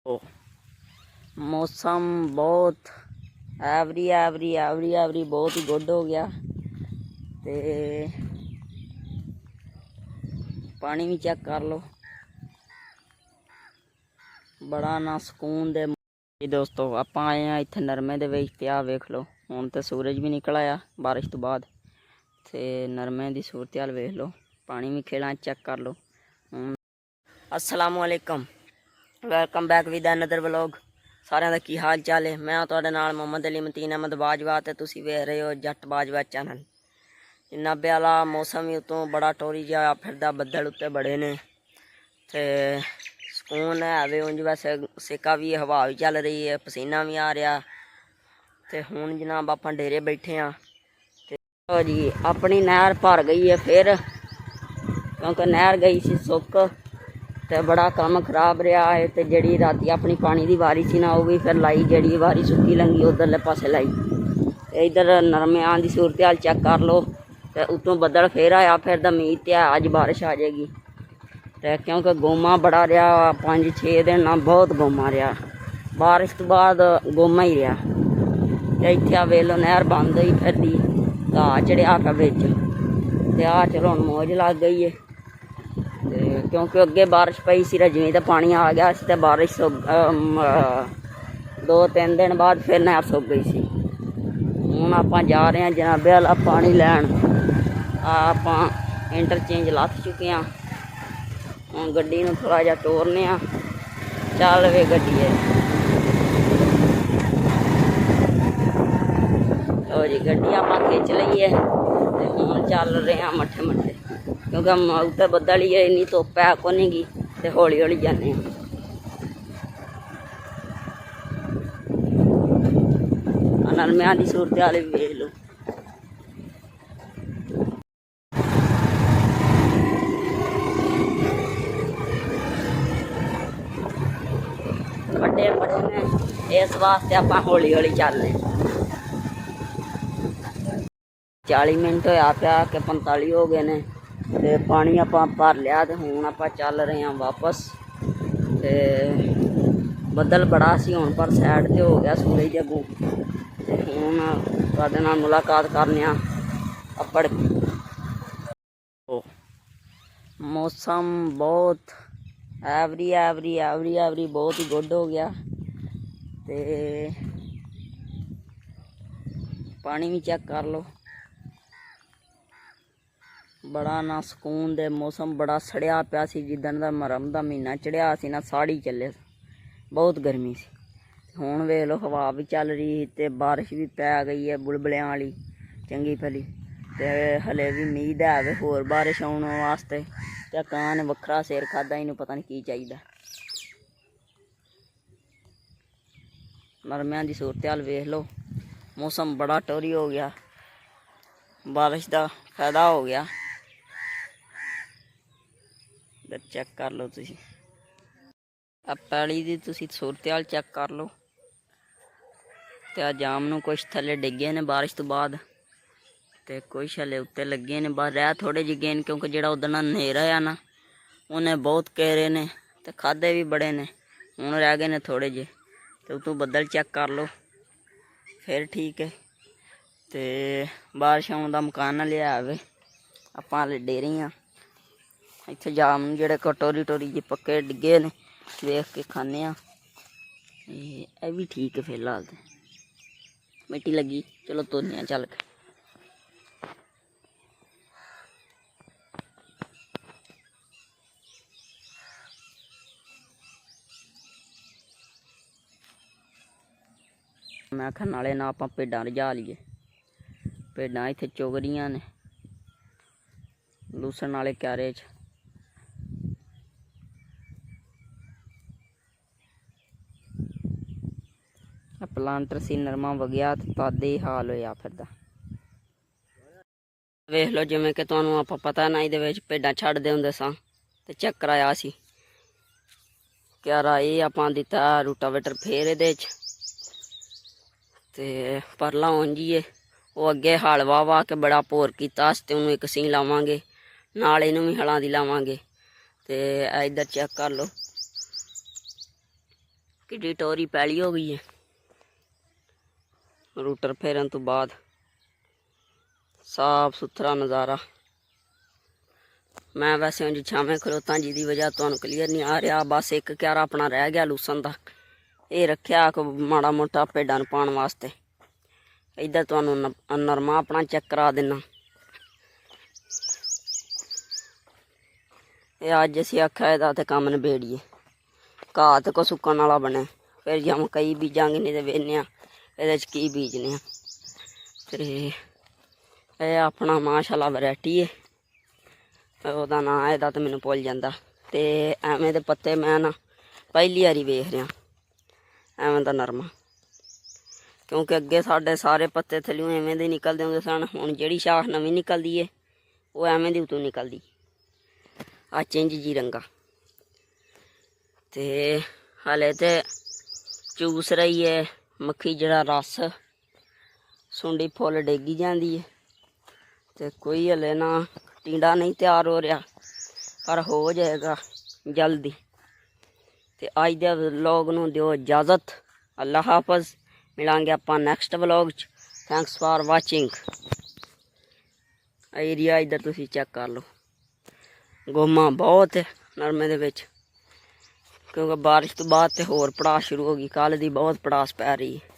ओ, मौसम बहुत एवरी बहुत ही गुड हो गया। ते पानी भी चेक कर लो, बड़ा ना सुकून दे। दोस्तों आप आए हैं इत्थे नरमे दे विच ते आ वेख लो, हुण ते सूरज भी निकल आया बारिश तो बाद। ते नरमे दी सूरत हाल वेख लो, पानी भी खेड़ा चेक कर लो। अस्सलामुअलैकुम, welcome back with another vlog. सारिਆਂ ਦਾ ਕੀ ਹਾਲ ਚਾਲ है? मैं ਤੁਹਾਡੇ ਨਾਲ ਮੁਹੰਮਦ ਅਲੀ ਮਤੀਨ ਅਹਿਮਦ ਬਾਜਵਾ ਤੇ ਤੁਸੀਂ ਵੇਖ ਰਹੇ ਹੋ ਜੱਟ ਬਾਜਵਾ ਚੈਨਲ। ਨਾਭੇ ਵਾਲਾ मौसम भी उतों बड़ा टोरी जिहा फिरदा, बदल उत्ते बड़े ने ते सुकून है वे। उंज वैसे सेका भी, हवा भी चल रही है, पसीना भी आ रहा। तो हुण जनाब आपां डेरे बैठे हाँ ते जी अपनी नहर भर गई है फिर, क्योंकि नहर गई सी सुक ते बड़ा काम खराब रहा है। तो जी राती अपनी पानी की वारी सी ना, वो भी फिर लाई, जी वारी सुक्की लंघी उधरले पासे लाई। इधर नरमियां की सूरत हाल चेक कर लो। तो उतों बदल फिर आया, फिर उम्मीद तो है अज बारिश आ जाएगी। तो क्योंकि गोमा बड़ा रहा, 5-6 दिन ना बहुत गोमा रहा, बारिश तो बाद गोमा ही रहा। तो इत्थे वेख लो नहर बंद हुई फिरदी, घाह चढ़िया का बिच। तो आ चलो हुण मौज लग गई है। क्योंकि अगे बारिश पई सी रजवी, तो पानी आ गया तो बारिश 2-3 दिन बाद फिर नहर सुक गई सी। हुण आपां जा रहे हैं जनाबे वाला पानी लैन। आपां इंटरचेंज लथ चुके हैं, हुण गड्डी नूं थोड़ा जिहा टोरने आ। चल वे गड्डीए, लो जी गड्डी आपां खिंच लई है। ते हुण चल रहे हैं मट्ठे मट्ठे, क्योंकि उत्ते बदल ही है, इन्नी धुप्प है को नहीं गी। तो हौली हौली जाने नरमियां की सूरत हाल भी वेख लो। बड़े बड़े ने, इस वास्ते आप हौली हौली चलने। 40 मिनट होया पिया कि 45 हो गए ने। ते पानी आप भर लिया, तो हुण आप चल रहे हैं वापस। ते बदल बड़ा सी हुण, पर साइड ते हो गया सूरज अगों। ते हुण तुहाडे नाल मुलाकात करने अपड़। मौसम बहुत एवरी बहुत ही गुड हो गया। ते पानी भी चेक कर लो, बड़ा ना सुकून दे। मौसम बड़ा सड़िया पिया सी, जिदन दा मरम दा महीना चढ़िया सी ना, साड़ी चले, बहुत गर्मी सी। हुण वेख लो हवा भी चल रही ते बारिश भी पै गई है बुलबुलियां वाली चंगी भली। ते हले भी उम्मीद है वे होर बारिश आने वास्ते। ते कां ने वखरा सिर खादा, इनू पता नहीं की चाहिए। नरमियां की सूरत हाल वेख लो, मौसम बड़ा टोरी हो गया, बारिश का फायदा हो गया। चेक कर लो तुसी पैली की सूरत हाल चेक कर लो। तो जाम नू कुछ थले डिगे ने बारिश तो बाद, तो कुछ हले उत्ते लगे ने, बस रह थोड़े जे गए, क्योंकि जो उधर नेरा है ना, उन्हें बहुत केरे ने तो खादे भी बड़े ने। हुण रह गए ने थोड़े जे। तो उतों बदल चेक कर लो, फिर ठीक है। तो बारिश आने का मकान लिया वे, आप हले डेरे हाँ। इत्थे जाम जेड़े टोरी टोरी जे पक्के डिगे ने, वेख के खाने। ये भी ठीक है, फिलहाल तो मिट्टी लगी, चलो तुरने चल के। मैं आखा नाले ना आप भेडां रजा लीए, भेडां इत्थे चुग रहियां ने लूसन वाले क्यारे च। प्लांटर सी नरमा वगया तो तद ही हाल होया फिरदा। वेख लो जिवें कि तुहानूं आपां पता ना इहदे विच भेडां छड्डदे हुंदे सां, ते चेक कराया सी क्यारा। ये आपां दित्ता रूटावेटर फेर इहदे च, ते परला उंजिए वो अगे हल वाह वाह के बड़ा भोर कीता, ते उन्होंने एक सी लावांगे, नाल इनू भी हलां दी लावांगे। ते इधर चेक कर लो, ਕਿੱਡੀ ਟੋਰੀ ਪੈਲੀ ਹੋ ਗਈ ਹੈ ਰੂਟਰ ਫੇਰਨ ਤੋਂ ਬਾਅਦ। ਸਾਫ ਸੁਥਰਾ ਨਜ਼ਾਰਾ। ਮੈਂ ਵੈਸੇ ਉਂਝ ਛਾਵੇਂ ਖਲੋਤਾ ਜਿਹਦੀ ਵਜ੍ਹਾ ਤੁਹਾਨੂੰ ਕਲੀਅਰ ਨਹੀਂ ਆ ਰਿਹਾ। ਬਸ ਇੱਕ ਕਿਆਰਾ ਆਪਣਾ ਰਹਿ ਗਿਆ ਲੂਸਣ ਦਾ, ਇਹ ਰੱਖਿਆ ਮਾੜਾ ਮੋਟਾ ਭੇਡਾਂ ਨੂੰ ਪਾਉਣ ਵਾਸਤੇ। ਇੱਧਰ ਤੁਹਾਨੂੰ ਨਰਮਾ ਆਪਣਾ ਚੈੱਕ ਕਰਾ ਦਿੰਦਾ। ਇਹ ਅੱਜ ਅਸੀਂ ਆਖਿਆ ਇਹਦਾ ਤੇ ਕੰਮ ਨਿਬੇੜੀਏ, ਘਾਹ ਤੇ ਕੋ ਸੁੱਕਣ ਵਾਲਾ ਬਣੇ, ਫਿਰ ਜਾਂ ਮਕਈ ਬੀਜਾਂਗੇ, ਨਹੀਂ ਤੇ ਵੇਖਦੇ ਹਾਂ ਇਹਦੇ 'ਚ ਕੀ ਬੀਜਨੇ ਆ। ਤੇ ਇਹ ਆਪਣਾ ਮਾਸ਼ਾਅੱਲਾ ਵੈਰਾਈਟੀ ਹੈ, ਉਹਦਾ ਨਾਂ ਇਹਦਾ ਤਾਂ ਮੈਨੂੰ ਭੁੱਲ ਜਾਂਦਾ। ਤੇ ਐਵੇਂ ਦੇ ਪੱਤੇ ਮੈਂ ਨਾ ਪਹਿਲੀ ਵਾਰੀ ਵੇਖ ਰਿਹਾ, ਐਵੇਂ ਦਾ ਨਰਮਾ। ਕਿਉਂਕਿ ਅੱਗੇ ਸਾਡੇ ਸਾਰੇ ਪੱਤੇ ਥੱਲਿਓਂ ਐਵੇਂ ਦੇ ਨਿਕਲਦੇ ਹੁੰਦੇ ਸਨ। ਹੁਣ ਜਿਹੜੀ ਸ਼ਾਖ ਨਵੀਂ ਨਿਕਲਦੀ ਹੈ ਉਹ ਐਵੇਂ ਦੀ ਉਤੋਂ ਨਿਕਲਦੀ ਆ ਚਿੰਝ ਜੀ ਰੰਗਾ। ਤੇ ਹਾਲੇ ਤੇ ਚੂਸ ਰਹੀ ਹੈ ਮੱਖੀ ਜਿਹੜਾ ਰਸ, ਸੁੰਡੀ ਫੁੱਲ ਡੇਗੀ ਜਾਂਦੀ ਹੈ। ਤੇ ਕੋਈ ਹਲੇ ਨਾ ਟੀਂਡਾ ਨਹੀਂ ਤਿਆਰ ਹੋ ਰਿਹਾ, ਪਰ ਹੋ ਜਾਏਗਾ ਜਲਦੀ। ਤੇ ਅੱਜ ਦੇ ਵਲੋਗ ਨੂੰ ਦਿਓ ਇਜਾਜ਼ਤ। ਅੱਲਾ ਹਾਫਿਜ਼, ਮਿਲਾਂਗੇ ਆਪਾਂ ਨੈਕਸਟ ਵਲੋਗ 'ਚ। Thanks for watching. ਏਰੀਆ ਇੱਧਰ ਤੁਸੀਂ ਚੈੱਕ ਕਰ ਲਓ, ਗੋਮਾ ਬਹੁਤ ਹੈ ਨਰਮੇ ਦੇ ਵਿੱਚ, ਕਿਉਂਕਿ ਬਾਰਿਸ਼ ਤੋਂ ਬਾਅਦ ਤੇ ਹੋਰ ਪੜਾਸ ਸ਼ੁਰੂ ਹੋ ਗਈ। ਕੱਲ੍ਹ ਦੀ ਬਹੁਤ ਪੜਾਸ ਪੈ ਰਹੀ ਹੈ।